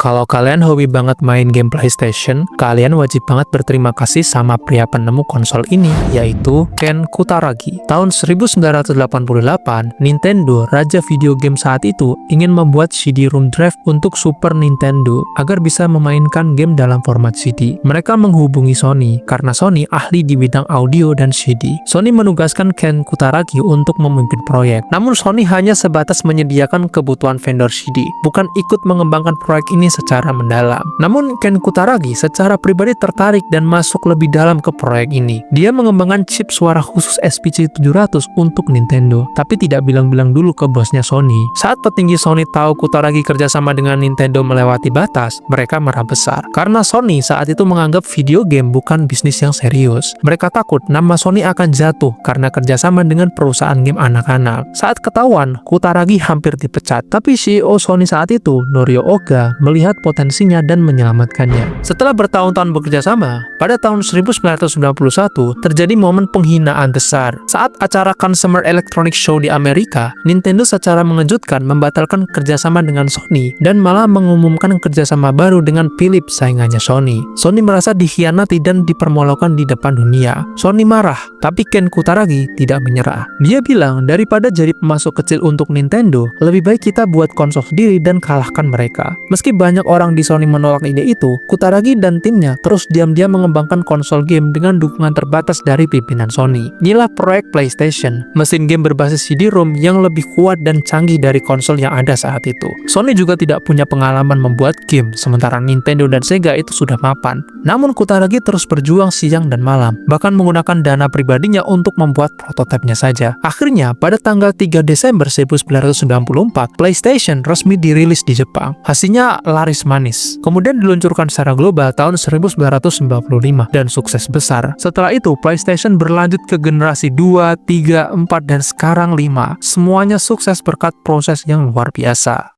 Kalau kalian hobi banget main game PlayStation, kalian wajib banget berterima kasih sama pria penemu konsol ini, yaitu Ken Kutaragi. Tahun 1988, Nintendo, raja video game saat itu, ingin membuat CD-ROM drive untuk Super Nintendo agar bisa memainkan game dalam format CD. Mereka menghubungi Sony, karena Sony ahli di bidang audio dan CD. Sony menugaskan Ken Kutaragi untuk memimpin proyek. Namun Sony hanya sebatas menyediakan kebutuhan vendor CD, bukan ikut mengembangkan proyek ini secara mendalam. Namun Ken Kutaragi secara pribadi tertarik dan masuk lebih dalam ke proyek ini. Dia mengembangkan chip suara khusus SPC 700 untuk Nintendo, tapi tidak bilang-bilang dulu ke bosnya Sony. Saat petinggi Sony tahu Kutaragi kerjasama dengan Nintendo melewati batas, mereka marah besar. Karena Sony saat itu menganggap video game bukan bisnis yang serius. Mereka takut nama Sony akan jatuh karena kerjasama dengan perusahaan game anak-anak. Saat ketahuan, Kutaragi hampir dipecat, tapi CEO Sony saat itu, Norio Oga, melihat potensinya dan menyelamatkannya. Setelah bertahun-tahun bekerja sama, pada tahun 1991 terjadi momen penghinaan besar. Saat acara Consumer Electronics Show di Amerika, Nintendo secara mengejutkan membatalkan kerjasama dengan Sony dan malah mengumumkan kerjasama baru dengan Philips, saingannya Sony. Sony merasa dikhianati dan dipermalukan di depan dunia. Sony marah, tapi Ken Kutaragi tidak menyerah. Dia bilang, daripada jadi pemasok kecil untuk Nintendo, lebih baik kita buat konsol sendiri dan kalahkan mereka. Meski banyak orang di Sony menolak ide itu, Kutaragi dan timnya terus diam-diam mengembangkan konsol game dengan dukungan terbatas dari pimpinan Sony. Inilah proyek PlayStation, mesin game berbasis CD-ROM yang lebih kuat dan canggih dari konsol yang ada saat itu. Sony juga tidak punya pengalaman membuat game, sementara Nintendo dan Sega itu sudah mapan. Namun Kutaragi terus berjuang siang dan malam, bahkan menggunakan dana pribadinya untuk membuat prototipenya saja. Akhirnya, pada tanggal 3 Desember 1994, PlayStation resmi dirilis di Jepang. Hasilnya laris manis. Kemudian diluncurkan secara global tahun 1995 dan sukses besar. Setelah itu, PlayStation berlanjut ke generasi 2, 3, 4, dan sekarang 5. Semuanya sukses berkat proses yang luar biasa.